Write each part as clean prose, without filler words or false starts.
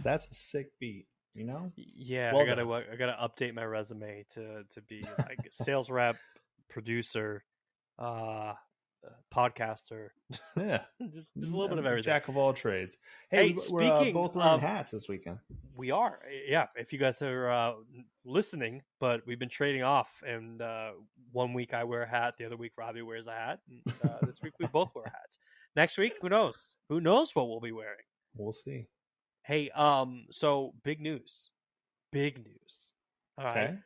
That's a sick beat. You know? Yeah, Well I gotta done. I gotta update my resume to be like sales rep, producer, podcaster, Yeah. just a little bit of everything. Jack of all trades. Hey, we're speaking both wearing of, hats this weekend. we are, yeah. If you guys are listening, but we've been trading off, and 1 week I wear a hat, the other week Robbie wears a hat, and this week we both wear hats. Next week, who knows? Who knows what we'll be wearing? We'll see. Hey, so big news. All right. Okay.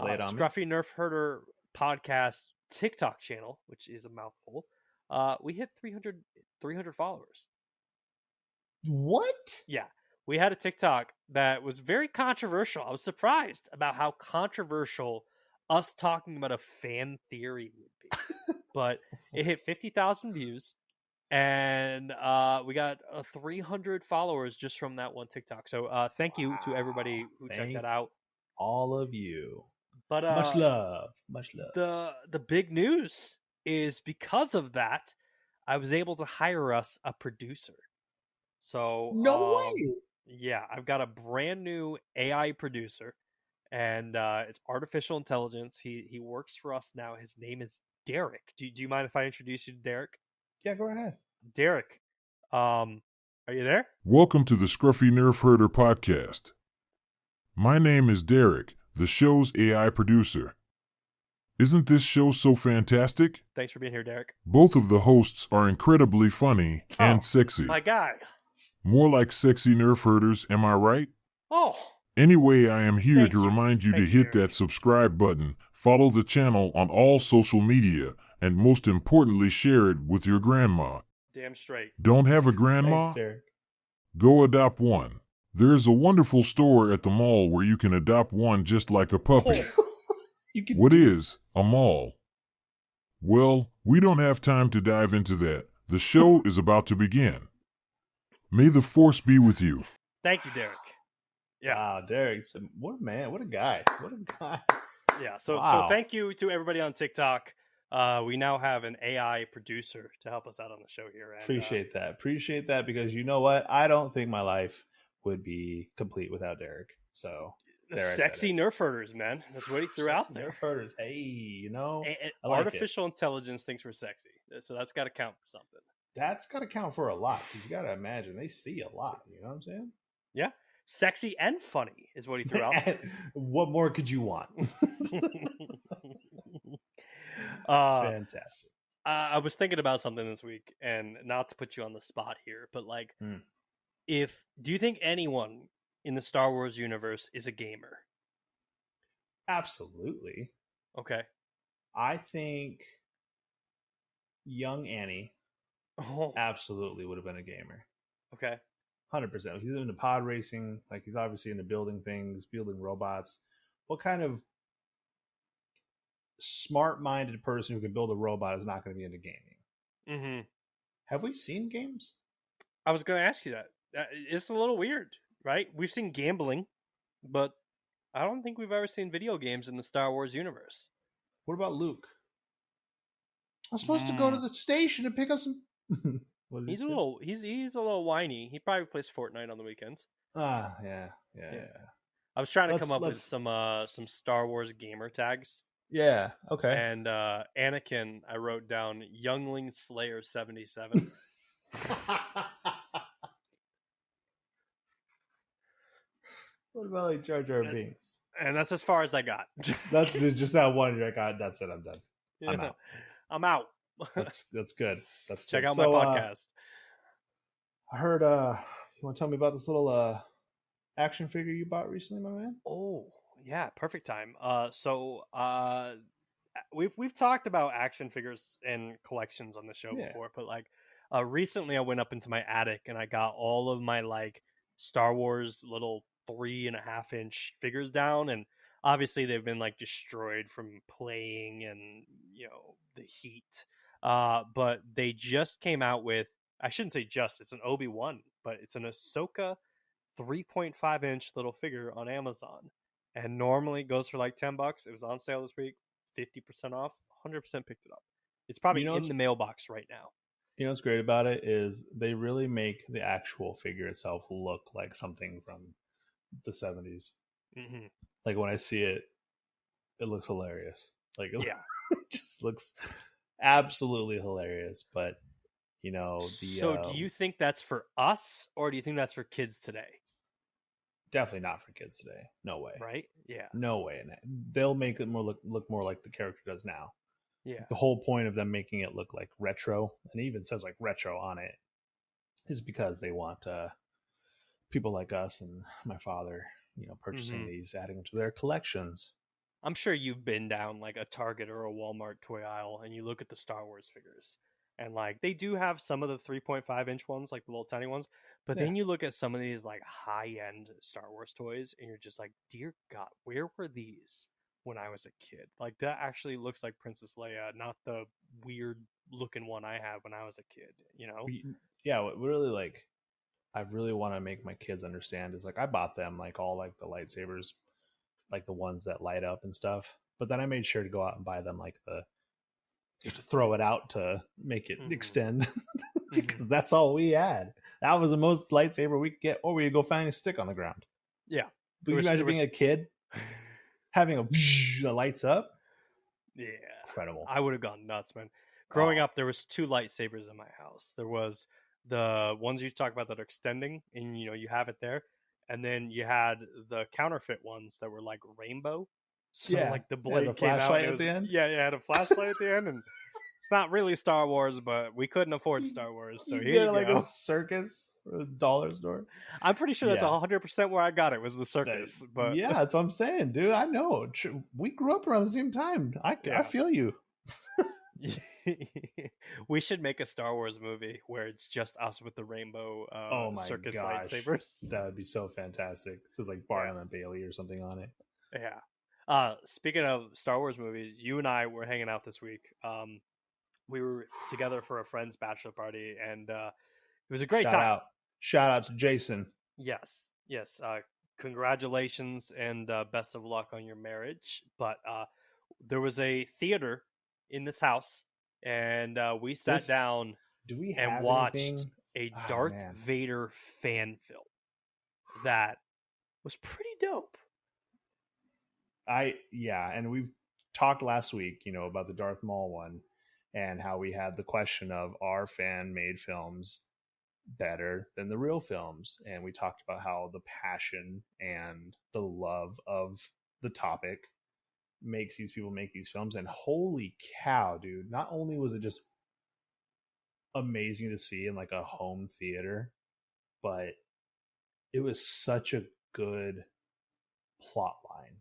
Lay it on me. Scruffy Nerf Herder Podcast TikTok channel, which is a mouthful. We hit 300 followers. What? Yeah. We had a TikTok that was very controversial. I was surprised about how controversial us talking about a fan theory would be. But it hit 50,000 views. And we got 300 followers just from that one TikTok. So thank you to everybody who checked that out. All of you. But much love. The big news is because of that, I was able to hire us a producer. So no way. Yeah, I've got a brand new AI producer, and it's artificial intelligence. He works for us now. His name is Derek. Do you mind if I introduce you to Derek? Yeah, go ahead. Derek, are you there? Welcome to the Scruffy Nerf Herder Podcast. My name is Derek, the show's AI producer. Isn't this show so fantastic? Thanks for being here, Derek. Both of the hosts are incredibly funny and sexy. My guy. More like sexy Nerf herders, am I right? Oh. Anyway, I am here to remind you to Thank hit you. that subscribe button, follow the channel on all social media, and most importantly, share it with your grandma. Damn straight. Don't have a grandma? Thanks, Derek. Go adopt one. There's a wonderful store at the mall where you can adopt one just like a puppy. What is a mall? Well, we don't have time to dive into that. The show is about to begin. May the force be with you. Thank you, Derek. Yeah. Wow, Derek. What a man. What a guy. Yeah. So Wow. thank you to everybody on TikTok. We now have an AI producer to help us out on the show here. And, Appreciate that because you know what? I don't think my life would be complete without Derek. So the sexy Nerf herders, man. That's what he threw out there. Nerf herders. Hey, you know, artificial intelligence thinks we're sexy, so that's got to count for something. That's got to count for a lot because you got to imagine they see a lot. You know what I'm saying? Yeah, sexy and funny is what he threw out there. What more could you want? Fantastic. I was thinking about something this week, and not to put you on the spot here, but like, do you think anyone in the Star Wars universe is a gamer? Absolutely. Okay. I think young Annie absolutely would have been a gamer. Okay. 100%. He's into pod racing. Like, he's obviously into building things, building robots. What kind of smart-minded person who can build a robot is not going to be into gaming? Mm-hmm. Have we seen games? I was going to ask you that. It's a little weird, right? We've seen gambling, but I don't think we've ever seen video games in the Star Wars universe. What about Luke? I'm supposed to go to the station and pick up some... He's a little whiny. He probably plays Fortnite on the weekends. Yeah. I was trying to come up with some Star Wars gamer tags. Yeah, okay. And Anakin, I wrote down Youngling Slayer 77. What about like Jar Jar Binks? And that's as far as I got. That's just that one. You're like, that's it. I'm done. Yeah. I'm out. That's good. That's check good. out my podcast. I heard. You want to tell me about this little action figure you bought recently, my man? Oh yeah, perfect time. We've talked about action figures and collections on the show before, but like recently I went up into my attic and I got all of my like Star Wars little 3.5-inch figures down, and obviously they've been like destroyed from playing and the heat. But they just came out with, I shouldn't say just, it's an Obi-Wan, but it's an Ahsoka 3.5-inch little figure on Amazon, and normally it goes for like $10. It was on sale this week, 50% off, 100% picked it up. It's probably in the mailbox right now. You know what's great about it is they really make the actual figure itself look like something from the 70s. Mm-hmm. Like when I see it, it looks hilarious. Like it just looks absolutely hilarious. But So do you think that's for us, or do you think that's for kids today? Definitely not for kids today. No way. Right? Yeah. No way. And they'll make it look more like the character does now. Yeah. The whole point of them making it look like retro, and it even says like retro on it, is because they want people like us and my father, purchasing these, adding them to their collections. I'm sure you've been down like a Target or a Walmart toy aisle and you look at the Star Wars figures. And like they do have some of the 3.5 inch ones, like the little tiny ones. But then you look at some of these like high end Star Wars toys and you're just like, dear God, where were these when I was a kid? Like that actually looks like Princess Leia, not the weird looking one I had when I was a kid, Yeah, what really like I really want to make my kids understand is like I bought them like all like the lightsabers, like the ones that light up and stuff. But then I made sure to go out and buy them like to throw it out to make it extend because that's all we had. That was the most lightsaber we could get, or we could go find a stick on the ground. Yeah. But you imagine being a kid having that lights up? Yeah. Incredible. I would have gone nuts, man. Growing up, there was 2 lightsabers in my house. There was the ones you talk about that are extending, and you have it there. And then you had the counterfeit ones that were like rainbow. So like the blade the came out. Flashlight at the end? Yeah, it had a flashlight at the end, and it's not really Star Wars, but we couldn't afford Star Wars, so here you like go. A circus or a dollar store. I'm pretty sure that's 100% where I got it, was the circus. But yeah, that's what I'm saying, dude. I know. We grew up around the same time. I feel you. We should make a Star Wars movie where it's just us with the rainbow circus lightsabers. That would be so fantastic. This is like Barnum and Bailey or something on it. Yeah. Speaking of Star Wars movies, you and I were hanging out this week. We were together for a friend's bachelor party, and it was a great time. Shout out to Jason. Yes. Congratulations and best of luck on your marriage. But there was a theater in this house, and we sat down and watched a Darth Vader fan film that was pretty dope. And we've talked last week, about the Darth Maul one and how we had the question of are fan-made films better than the real films, and we talked about how the passion and the love of the topic makes these people make these films. And holy cow, dude, not only was it just amazing to see in like a home theater, but it was such a good plot line,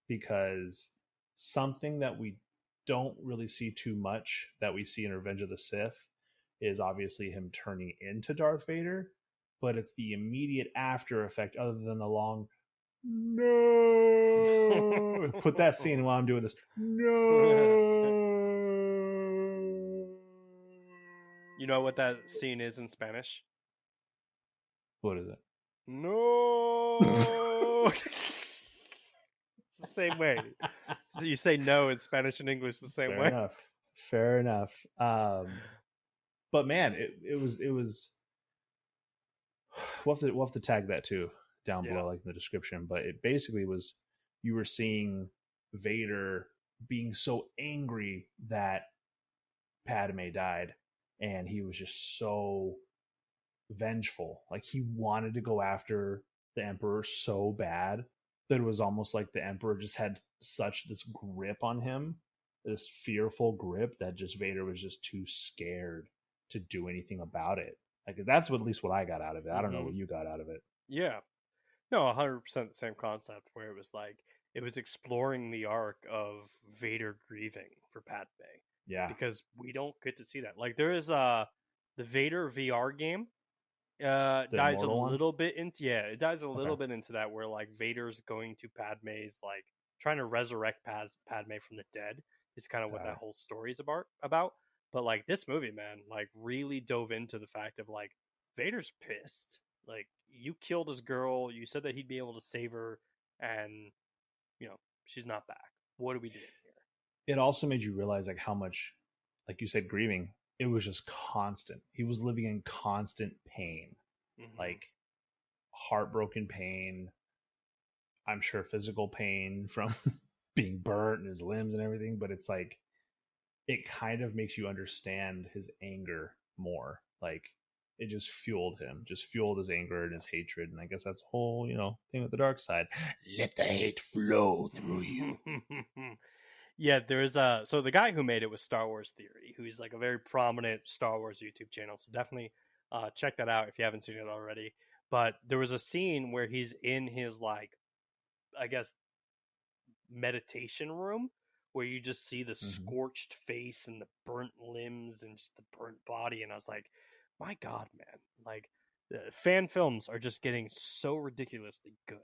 because something that we don't really see too much that we see in Revenge of the Sith is obviously him turning into Darth Vader, but it's the immediate after effect other than the long no. Put that scene while I'm doing this. No. You know what that scene is in Spanish? What is it? No. It's the same way. So you say no in Spanish and English the same way. Fair enough. But man, it was. We'll have to tag that too down below, like in the description. But it basically was, you were seeing Vader being so angry that Padme died, and he was just so vengeful. Like he wanted to go after the Emperor so bad that it was almost like the Emperor just had such this grip on him, this fearful grip, that just Vader was just too scared to do anything about it. Like that's at least what I got out of it. I don't know what you got out of it. Yeah. No, 100% the same concept, where it was like, it was exploring the arc of Vader grieving for Padme. Yeah. Because we don't get to see that. Like there is the Vader VR game. Dives a little bit into it dives a little bit into that, where like Vader's going to Padme's, like trying to resurrect Padme from the dead is kind of what that whole story is about. But like this movie, man, like really dove into the fact of like Vader's pissed. Like you killed his girl, you said that he'd be able to save her, and she's not back. What are we doing here? It also made you realize like how much, like you said, grieving, it was just constant. He was living in constant pain, like heartbroken pain. I'm sure physical pain from being burnt in his limbs and everything, but it's like, it kind of makes you understand his anger more. Like, it just fueled his anger and his hatred. And I guess that's the whole, thing with the dark side. Let the hate flow through you. Yeah, there's so the guy who made it was Star Wars Theory, who's like a very prominent Star Wars YouTube channel. So definitely check that out if you haven't seen it already. But there was a scene where he's in his, like, I guess, meditation room, where you just see the scorched face and the burnt limbs and just the burnt body. And I was like, my God, man, like, fan films are just getting so ridiculously good.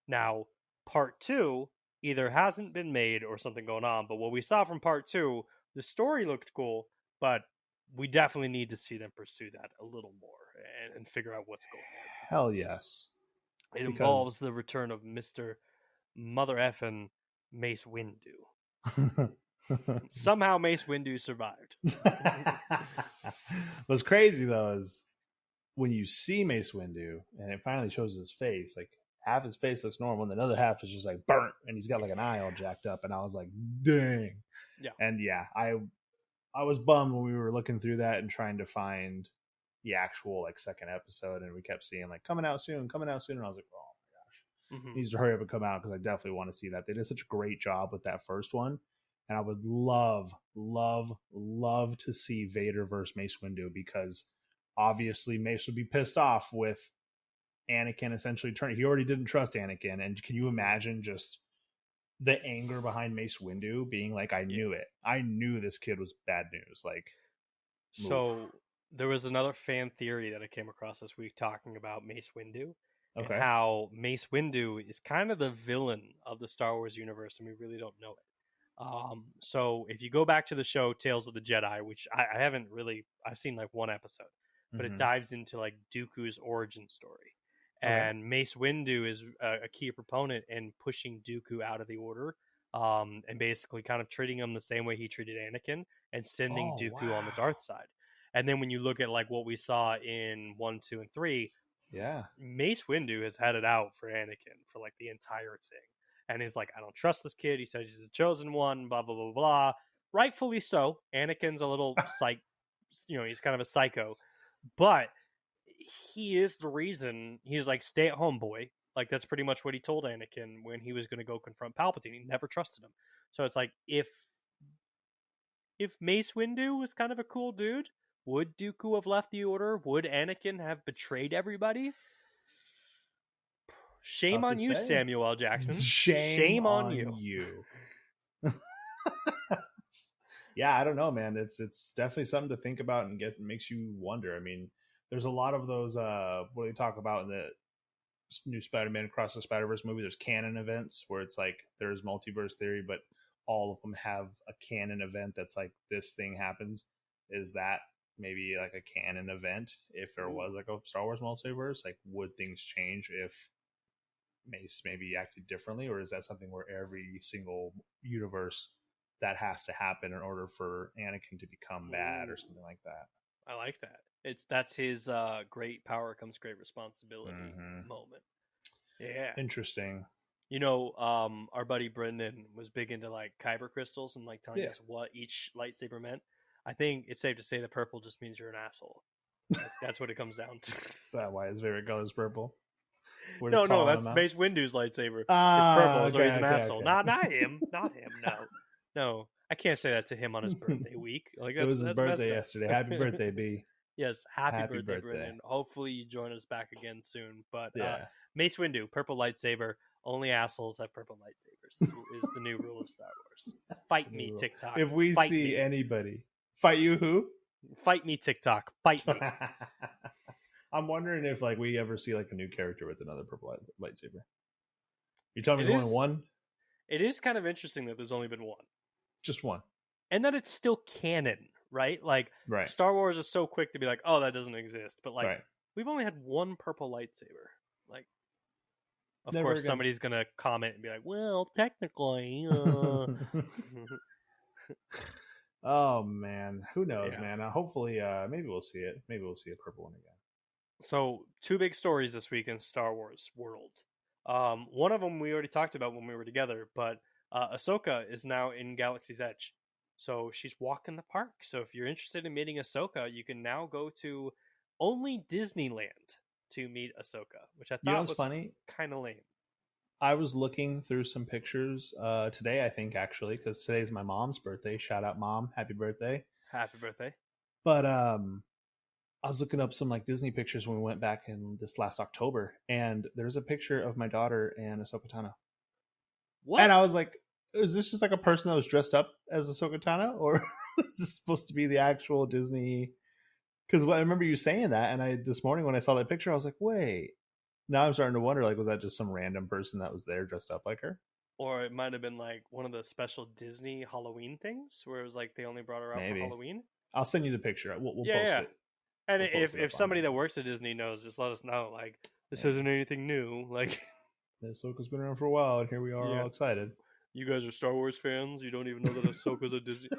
Now, part 2 either hasn't been made or something going on, but what we saw from part 2, the story looked cool, but we definitely need to see them pursue that a little more and figure out what's going on. Hell yes. It involves the return of Mr. Mother effin' Mace Windu. Somehow Mace Windu survived. What's crazy though is when you see Mace Windu and it finally shows his face, like half his face looks normal and the other half is just like burnt and he's got like an eye all jacked up, and I was like, dang. Yeah. And yeah, I was bummed when we were looking through that and trying to find the actual like second episode, and we kept seeing like coming out soon, and I was like, oh my gosh, needs to hurry up and come out, because I definitely want to see that. They did such a great job with that first one, and I would love to see Vader versus Mace Windu, because obviously Mace would be pissed off with Anakin essentially turning. He already didn't trust Anakin, and can you imagine just the anger behind Mace Windu being like, I knew it. I knew this kid was bad news. Like, so there was another fan theory that I came across this week talking about Mace Windu. Okay. And how Mace Windu is kind of the villain of the Star Wars universe, and we really don't know it. So if you go back to the show Tales of the Jedi, which I haven't really, I've seen like one episode, but it dives into like Dooku's origin story. Okay. And Mace Windu is a key proponent in pushing Dooku out of the Order, and basically kind of treating him the same way he treated Anakin, and sending Dooku on the dark side. And then when you look at like what we saw in 1, 2, and 3, Mace Windu has had it out for Anakin for like the entire thing. And he's like, I don't trust this kid. He says he's the chosen one, blah, blah, blah, blah. Rightfully so. Anakin's a little he's kind of a psycho. But he is the reason. He's like, stay at home, boy. Like, that's pretty much what he told Anakin when he was going to go confront Palpatine. He never trusted him. So it's like, if Mace Windu was kind of a cool dude, would Dooku have left the Order? Would Anakin have betrayed everybody? Shame on you, Samuel L. Jackson. Shame on you. Yeah, I don't know, man. It's definitely something to think about, and makes you wonder. I mean, there's a lot of those what they talk about in the new Spider-Man Across the Spider-Verse movie. There's canon events where it's like there's multiverse theory, but all of them have a canon event that's like, this thing happens. Is that maybe like a canon event? If there was like a Star Wars multiverse, like, would things change if Mace maybe acted differently, or is that something where every single universe that has to happen in order for Anakin to become bad or something like that? I like that. That's his great power comes great responsibility moment. Yeah, interesting. You know, our buddy Brendan was big into like kyber crystals and like telling us what each lightsaber meant. I think it's safe to say that purple just means you're an asshole. That's what it comes down to. Is that why his favorite color is purple? No, that's Mace Windu's lightsaber. It's purple, so he's an asshole. Okay. Not him. Not him. No. I can't say that to him on his birthday week. Like, it was his birthday yesterday. Happy birthday, B. Yes, happy birthday, Brendan. Hopefully you join us back again soon. But Mace Windu, purple lightsaber. Only assholes have purple lightsabers. Is the new rule of Star Wars. Fight me, TikTok. If we see anybody, fight you who? Fight me, TikTok. Fight me. I'm wondering if like we ever see like a new character with another purple lightsaber. You telling me there's only one? It is kind of interesting that there's only been one. Just one. And that it's still canon, right? Like, Star Wars is so quick to be like, oh, that doesn't exist. But like, we've only had one purple lightsaber. Like, of course, somebody's going to comment and be like, well, technically. Oh man, who knows, man? Hopefully, maybe we'll see it. Maybe we'll see a purple one again. So, 2 big stories this week in Star Wars world. One of them we already talked about when we were together, but Ahsoka is now in Galaxy's Edge. So she's walking the park. So if you're interested in meeting Ahsoka, you can now go to only Disneyland to meet Ahsoka, which I thought was funny, kind of lame. I was looking through some pictures today, I think, actually, because today's my mom's birthday. Shout out, Mom. Happy birthday. Happy birthday. But I was looking up some like Disney pictures when we went back in this last October, and there's a picture of my daughter and Ahsoka Tano. What? And I was like, is this just like a person that was dressed up as Ahsoka Tano, or is this supposed to be the actual Disney? Because I remember you saying that, and this morning when I saw that picture, I was like, wait. Now I'm starting to wonder, like, was that just some random person that was there dressed up like her? Or it might have been like one of the special Disney Halloween things where it was like they only brought her out for Halloween. I'll send you the picture. We'll post it. And if somebody that works at Disney knows, just let us know. Like, this isn't anything new. Like, Ahsoka's been around for a while, and here we are all excited. You guys are Star Wars fans? You don't even know that Ahsoka's a Disney...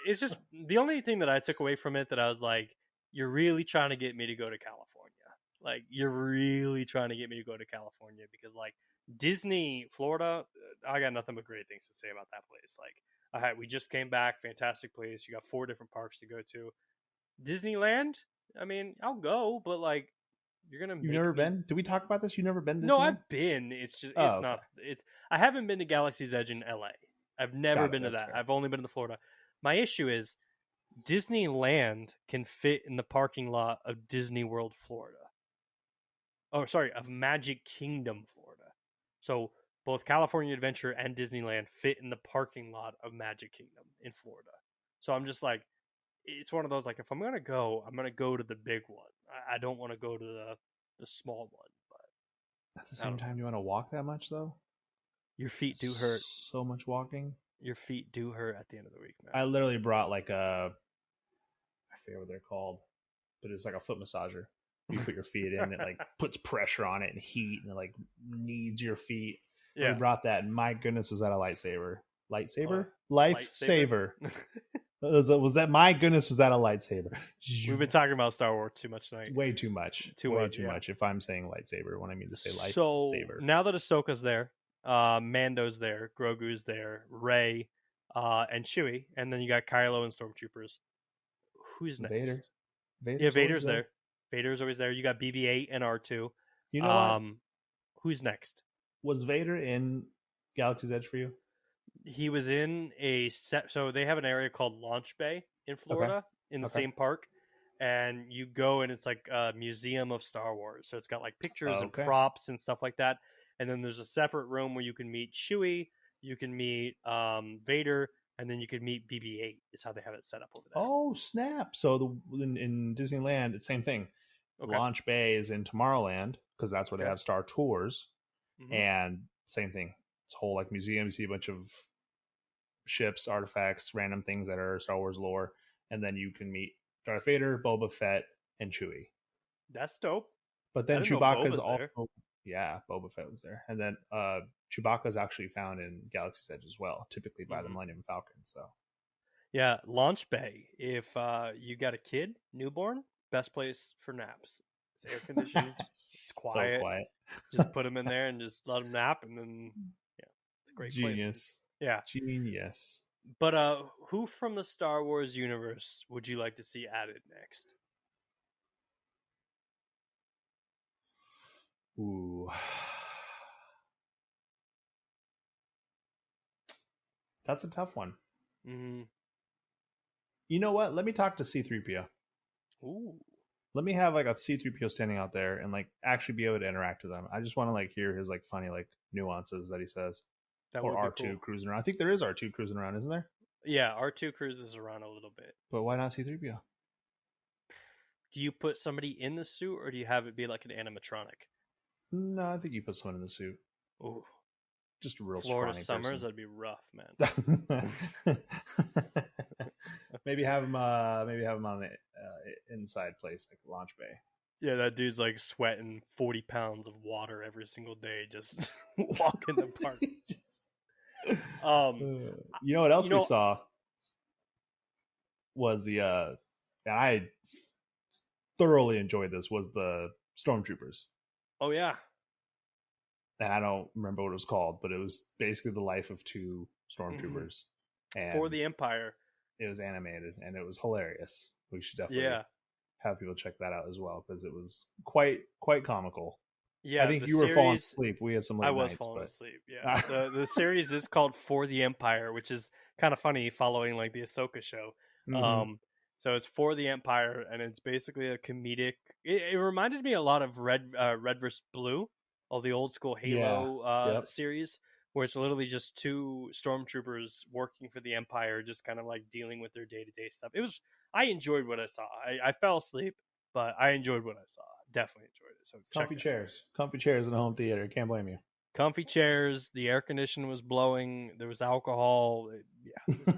It's just, the only thing that I took away from it that I was like, you're really trying to get me to go to California. Like, you're really trying to get me to go to California because, like, Disney, Florida, I got nothing but great things to say about that place. Like, we just came back, fantastic place. You got 4 different parks to go to. Disneyland, I mean, I'll go, but, like, you're going to You've never been? Did we talk about this? You've never been to Disneyland? No, I've been. It's just, it's not, it's, I haven't been to Galaxy's Edge in LA. I've never been to that. Fair. I've only been to Florida. My issue is Disneyland can fit in the parking lot of Disney World, Florida. Oh, sorry, of Magic Kingdom, Florida. So both California Adventure and Disneyland fit in the parking lot of Magic Kingdom in Florida. So I'm just like, it's one of those, like, if I'm going to go to the big one. I don't want to go to the small one. But at the same time, you want to walk that much, though? Your feet do hurt. So much walking. Your feet do hurt at the end of the week, man. I literally brought like I forget what they're called, but it's like a foot massager. You put your feet in, it like puts pressure on it and heat, and it like kneads your feet. Yeah. We brought that, and my goodness, was that a lightsaber? Lightsaber? Lifesaver. Was that, my goodness, was that a lightsaber? We've been talking about Star Wars too much tonight. Way too much. Way too much. If I'm saying lightsaber, when I mean to say lifesaver. So now that Ahsoka's there, Mando's there, Grogu's there, Rey, and Chewie, and then you got Kylo and Stormtroopers. Who's next? Vader's there. Vader's always there. You got BB-8 and R2. You know what? Who's next? Was Vader in Galaxy's Edge for you? He was in a set. So they have an area called Launch Bay in Florida in the same park. And you go and it's like a museum of Star Wars. So it's got like pictures and props and stuff like that. And then there's a separate room where you can meet Chewie, you can meet Vader, and then you can meet BB-8 is how they have it set up over there. Oh, snap. So in Disneyland, it's the same thing. Launch Bay is in Tomorrowland because that's where they have Star Tours. Mm-hmm. And same thing. It's a whole like museum. You see a bunch of ships, artifacts, random things that are Star Wars lore. And then you can meet Darth Vader, Boba Fett, and Chewie. That's dope. But then Chewbacca's also... Yeah, Boba Fett was there. And then Chewbacca is actually found in Galaxy's Edge as well, typically by the Millennium Falcon. So, yeah, Launch Bay. If you got a kid, newborn, best place for naps. It's air conditioned, it's quiet. So quiet. Just put them in there and just let them nap, and then it's a great Genius. place. Yeah, genius. But who from the Star Wars universe would you like to see added next? Ooh. That's a tough one. Mm-hmm. You know what? Let me talk to C-3PO. Ooh. Let me have like a C-3PO standing out there and like actually be able to interact with them. I just want to like hear his like funny like nuances that he says. That or R2 cruising around. I think there is R2 cruising around, isn't there? Yeah, R2 cruises around a little bit. But why not C-3PO? Do you put somebody in the suit or do you have it be like an animatronic? No, I think you put someone in the suit. Oh, just a real Florida summers. That'd be rough, man. maybe have him on the inside place, like Launch Bay. Yeah, that dude's like sweating 40 pounds of water every single day, just walking the park. You know what else we saw? was the and I thoroughly enjoyed this, was the Stormtroopers. Oh yeah. And I don't remember what it was called, but it was basically the life of two Stormtroopers. And For the Empire. It was animated and it was hilarious. We should definitely have people check that out as well, because it was quite comical. Yeah, I think you were falling asleep. We had some late nights. I was falling asleep. Yeah, the series is called For the Empire, which is kind of funny, following like the Ahsoka show. Mm-hmm. So it's For the Empire, and it's basically a comedic. It reminded me a lot of Red vs. Blue, all the old school Halo series, where it's literally just two stormtroopers working for the Empire, just kind of like dealing with their day-to-day stuff. I enjoyed what I saw. I fell asleep, but I enjoyed what I saw. Definitely enjoyed it. So comfy chairs in a home theater. Can't blame you. Comfy chairs. The air conditioner was blowing. There was alcohol. It was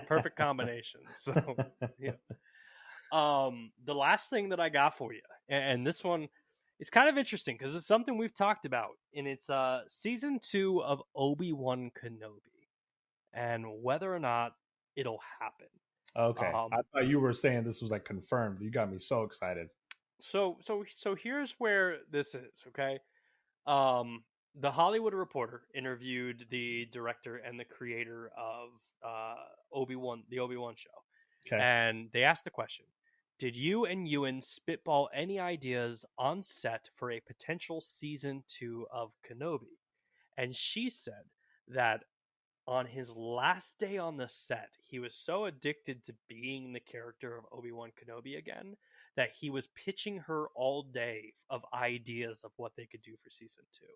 perfect combination. So yeah. The last thing that I got for you, and this one is kind of interesting because it's something we've talked about, and it's season 2 of Obi-Wan Kenobi, and whether or not it'll happen. Okay, I thought you were saying this was like confirmed. You got me so excited. So here's where this is. Okay, the Hollywood Reporter interviewed the director and the creator of Obi-Wan, the Obi-Wan show. Okay, and they asked the question: did you and Ewan spitball any ideas on set for a potential season 2 of Kenobi? And she said that on his last day on the set, he was so addicted to being the character of Obi-Wan Kenobi again that he was pitching her all day of ideas of what they could do for season 2.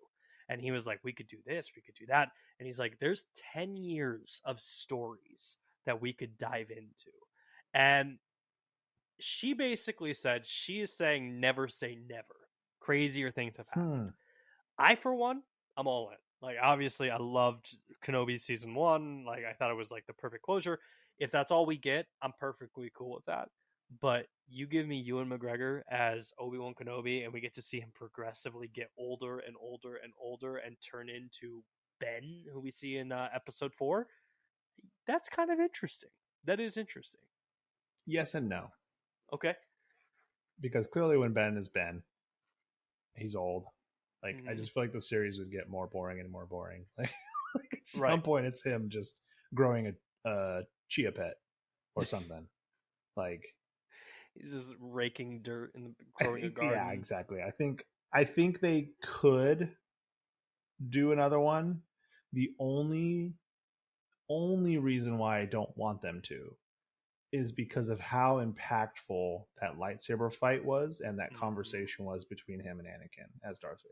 And he was like, we could do this, we could do that. And he's like, there's 10 years of stories that we could dive into. And she basically said she is saying never say never. Crazier things have happened. I, for one, I'm all in. Like, obviously, I loved Kenobi season 1. Like, I thought it was like the perfect closure. If that's all we get, I'm perfectly cool with that. But you give me Ewan McGregor as Obi-Wan Kenobi, and we get to see him progressively get older and older and older and turn into Ben, who we see in episode 4. That's kind of interesting. That is interesting. Yes and no. Okay. Because clearly when Ben is Ben, he's old. Like, I just feel like the series would get more boring and more boring. Like at some point, it's him just growing a chia pet or something. Like, he's just raking dirt and growing a garden. Yeah, exactly. I think they could do another one. The only reason why I don't want them to is because of how impactful that lightsaber fight was and that conversation was between him and Anakin as Darth Vader.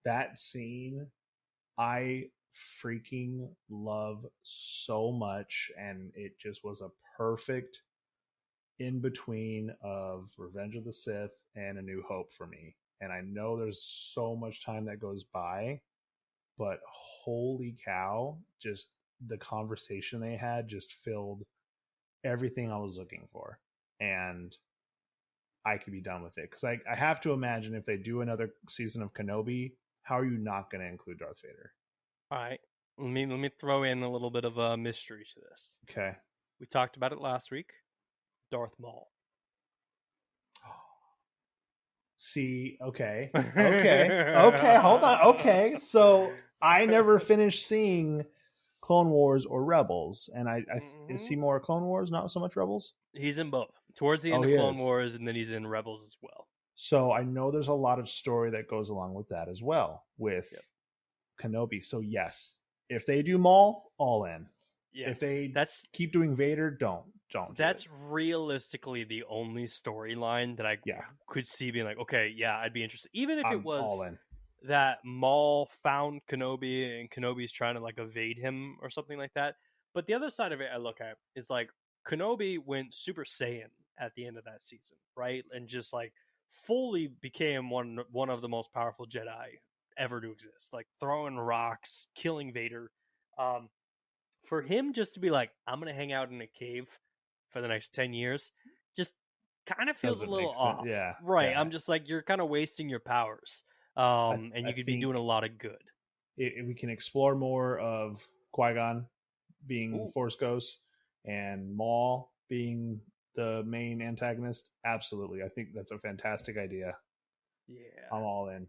That scene, I freaking love so much, and it just was a perfect in between of Revenge of the Sith and A New Hope for me. And I know there's so much time that goes by, but holy cow, just the conversation they had just filled everything I was looking for, and I could be done with it. Because I have to imagine if they do another season of Kenobi, how are you not going to include Darth Vader? All right, let me throw in a little bit of a mystery to this. Okay, we talked about it last week. Darth Maul. See, okay, hold on. Okay, so I never finished seeing Clone Wars or Rebels, and is he more Clone Wars, not so much Rebels? He's in both. Towards the end of Clone Wars, and then he's in Rebels as well. So I know there's a lot of story that goes along with that as well, with Kenobi. So yes, if they do Maul, all in. Yeah. If they keep doing Vader, don't. That's realistically the only storyline that I could see being like, okay, yeah, I'd be interested. Even if it was all in. That Maul found Kenobi and Kenobi's trying to like evade him or something like that. But the other side of it I look at is like Kenobi went Super Saiyan at the end of that season, right? And just like fully became one of the most powerful Jedi ever to exist. Like throwing rocks, killing Vader. For him just to be like, I'm going to hang out in a cave for the next 10 years, just kind of feels a little off. Yeah. Right. Yeah. I'm just like, you're kind of wasting your powers. And you could be doing a lot of good. We can explore more of Qui-Gon being Force Ghost and Maul being the main antagonist, absolutely. I think that's a fantastic idea. Yeah. I'm all in.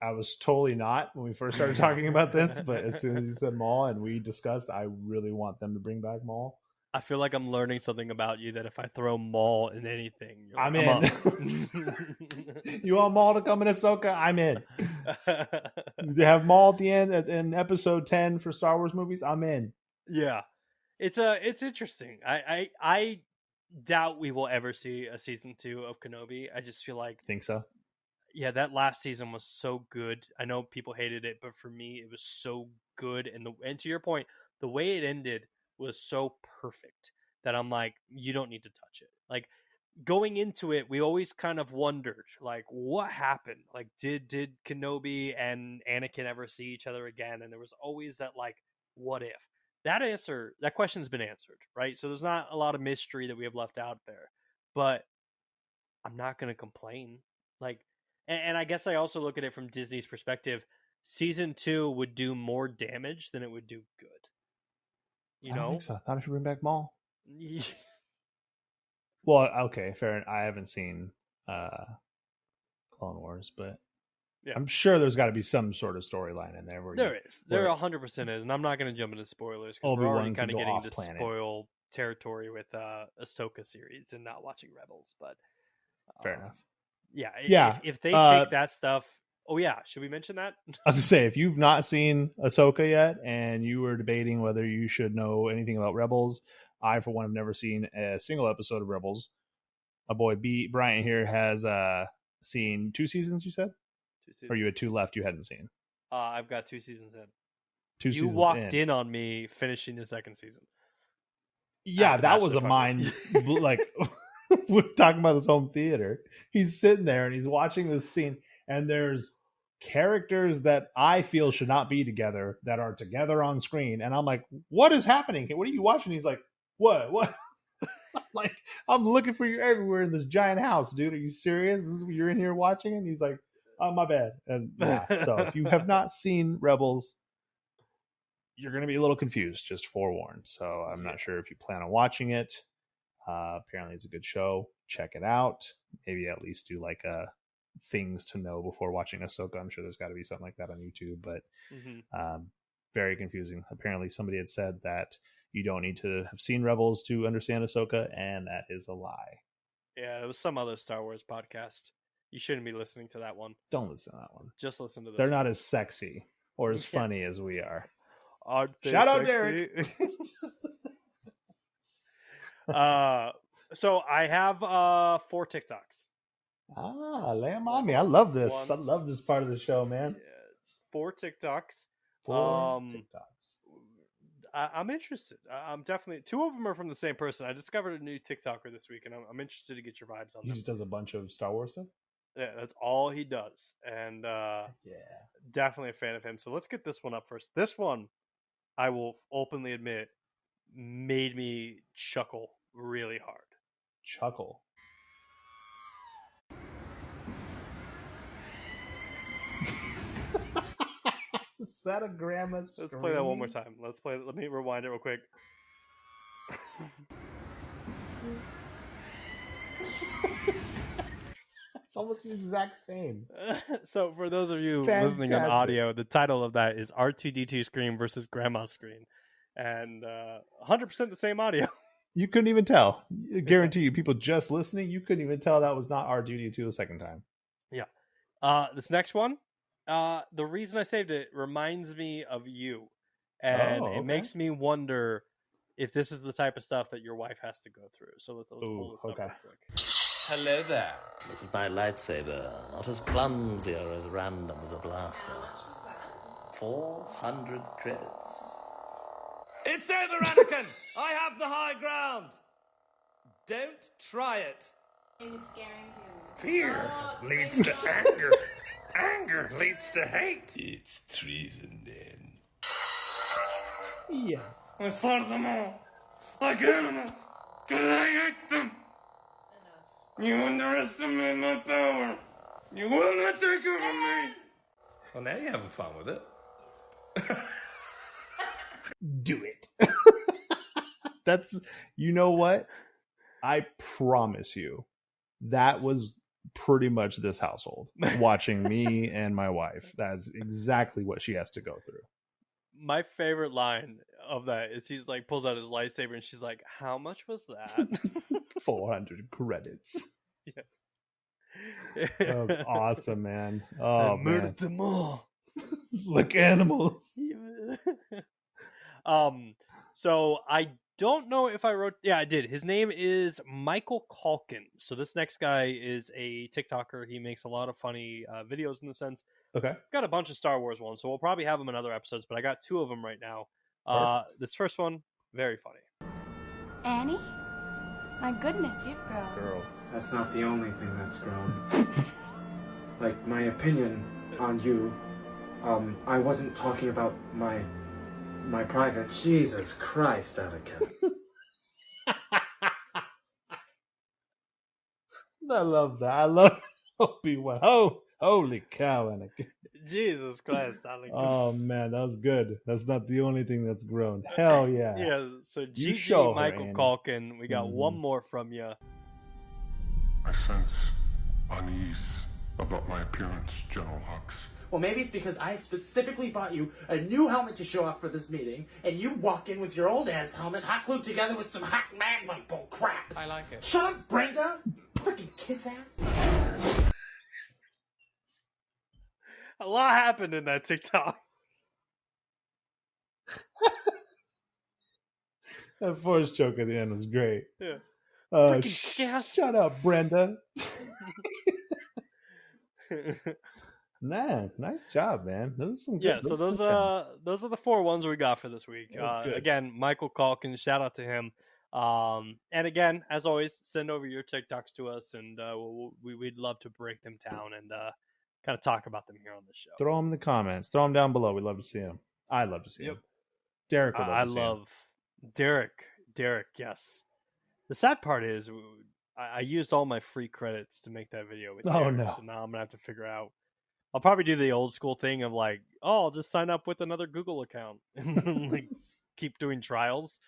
I was totally not when we first started talking about this, but as soon as you said Maul and we discussed, I really want them to bring back Maul. I feel like I'm learning something about you that if I throw Maul in anything, I'm in. You want Maul to come in Ahsoka? I'm in. You have Maul at the end in episode 10 for Star Wars movies? I'm in. Yeah. It's interesting. I doubt we will ever see a season 2 of Kenobi. I just feel like think so. Yeah, that last season was so good. I know people hated it, but for me, it was so good. And to your point, the way it ended was so perfect that I'm like, you don't need to touch it. Like going into it, we always kind of wondered, like, what happened? Like, did Kenobi and Anakin ever see each other again? And there was always that, like, what if? That question's been answered, right? So there's not a lot of mystery that we have left out there. But I'm not going to complain. Like, and I guess I also look at it from Disney's perspective. Season 2 would do more damage than it would do good. You know? I don't think so. Not if you bring back Maul. Well, okay, fair. I haven't seen Clone Wars, but yeah. I'm sure there's got to be some sort of storyline in there. There 100% is, and I'm not going to jump into spoilers because we're already kind of getting into spoil territory with Ahsoka series and not watching Rebels. But fair enough. Yeah. If they take that stuff, should we mention that? I was gonna say, if you've not seen Ahsoka yet and you were debating whether you should know anything about Rebels, I for one have never seen a single episode of Rebels. My boy Bryant here has seen 2 seasons. You said, 2 seasons. Or you had 2 left you hadn't seen. I've got 2 seasons in. 2 seasons. You walked in on me finishing the 2nd season. Yeah, that was a mind like. We're talking about this home theater. He's sitting there and he's watching this scene, and there's characters that I feel should not be together that are together on screen. And I'm like, what is happening? What are you watching? He's like, what? Like, I'm looking for you everywhere in this giant house, dude. Are you serious? This is what you're in here watching? And he's like, oh, my bad. And yeah, so if you have not seen Rebels, you're going to be a little confused, just forewarned. So I'm not sure if you plan on watching it. Apparently it's a good show. Check it out. Maybe at least do like things to know before watching Ahsoka. I'm sure there's got to be something like that on YouTube, but very confusing. Apparently somebody had said that you don't need to have seen Rebels to understand Ahsoka, and that is a lie. Yeah, it was some other Star Wars podcast. You shouldn't be listening to that one. Don't listen to that one. Just listen to this. They're not as sexy or as funny as we are. Shout out, Derek. So I have 4 TikToks. Lay them on me. I love this. I love this part of the show, man. 4 TikToks. 4 TikToks. I'm interested. I'm definitely 2 of them are from the same person. I discovered a new TikToker this week, and I'm interested to get your vibes on. He just does a bunch of Star Wars stuff. Yeah, that's all he does, and definitely a fan of him. So let's get this one up first. This one, I will openly admit, made me chuckle really hard. Chuckle. Is that a grandma scream? Let's play that one more time. Let me rewind it real quick. It's almost the exact same. So for those of you listening on audio, the title of that is R2-D2 Scream versus Grandma's Scream. And 100% the same audio. You couldn't even tell. I guarantee you, people just listening, you couldn't even tell that was not R2-D2 the second time. Yeah. This next one, the reason I saved it reminds me of you. And it makes me wonder if this is the type of stuff that your wife has to go through. So let's pull this up real quick. Hello there. With my lightsaber, not as clumsy or as random as a blaster. 400 credits. It's over, Anakin! I have the high ground! Don't try it. It was scaring you. Fear leads to anger. Anger leads to hate. It's treason, then. Yeah. I slaughter them all, like animals, because I hate them. You underestimate my power. You will not take it from me. Well, now you're having fun with it. Do it. That's, you know what? I promise you, that was pretty much this household watching me and my wife. That's exactly what she has to go through. My favorite line of that is he's like pulls out his lightsaber and she's like, "How much was that?" 400 credits. Yeah. That was awesome, man. Oh, man. Murdered them all like animals. So I don't know if I wrote. Yeah, I did. His name is Michael Culkin. So this next guy is a TikToker. He makes a lot of funny videos in the sense. Okay. Got a bunch of Star Wars ones, so we'll probably have them in other episodes. But I got 2 of them right now. This first one, very funny. Annie? My goodness, you've grown. Girl. That's not the only thing that's grown. Like, my opinion on you, I wasn't talking about my private... Jesus Christ, Anakin. I love that. I love Obi-Wan. Oh, holy cow, Anakin. Jesus Christ, Anakin. Oh, man, that was good. That's not the only thing that's grown. Hell yeah. Yeah, so You GG show her, Michael Annie. Culkin. We got one more from you. I sense unease about my appearance, General Hux. Well, maybe it's because I specifically bought you a new helmet to show off for this meeting, and you walk in with your old-ass helmet hot glued together with some hot magma bull crap. I like it. Shut up, Brenda! Freaking kiss-ass. A lot happened in that TikTok. That force choke at the end was great. Yeah. Shut up, Brenda. Man, nice job, man. Those are some good, Yeah, so those are the 4 ones we got for this week. Again, Michael Culkin, shout out to him. And again, as always, send over your TikToks to us, and we'd love to break them down and kind of talk about them here on the show. Throw them in the comments. Throw them down below. We'd love to see them. I'd love to see them. Derek would love to see them. Derek, yes. The sad part is I used all my free credits to make that video with Derek, Oh, no. so now I'm going to have to figure out. I'll probably do the old school thing of like, I'll just sign up with another Google account and like keep doing trials.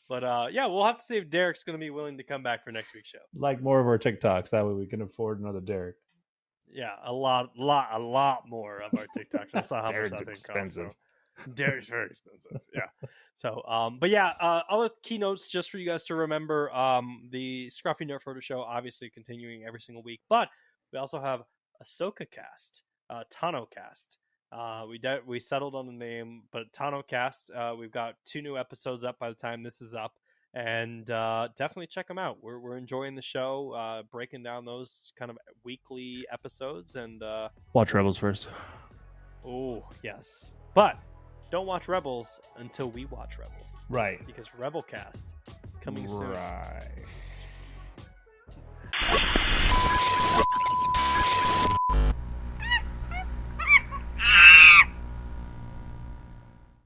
But yeah, we'll have to see if Derek's going to be willing to come back for next week's show. Like more of our TikToks. That way we can afford another Derek. Yeah, a lot more of our TikToks. I saw how Derek's much that thing expensive. costs, so. Derek's very expensive. Yeah. So, but yeah, other keynotes just for you guys to remember. The Scruffy Nerf Herder show, obviously continuing every single week, but we also have Ahsoka Cast, Tano Cast. We settled on the name, but Tano Cast. We've got 2 new episodes up by the time this is up. And definitely check them out. We're enjoying the show, breaking down those kind of weekly episodes. And Watch Rebels first. oh, yes. But don't watch Rebels until we watch Rebels. Right. Because Rebelcast coming soon. Right.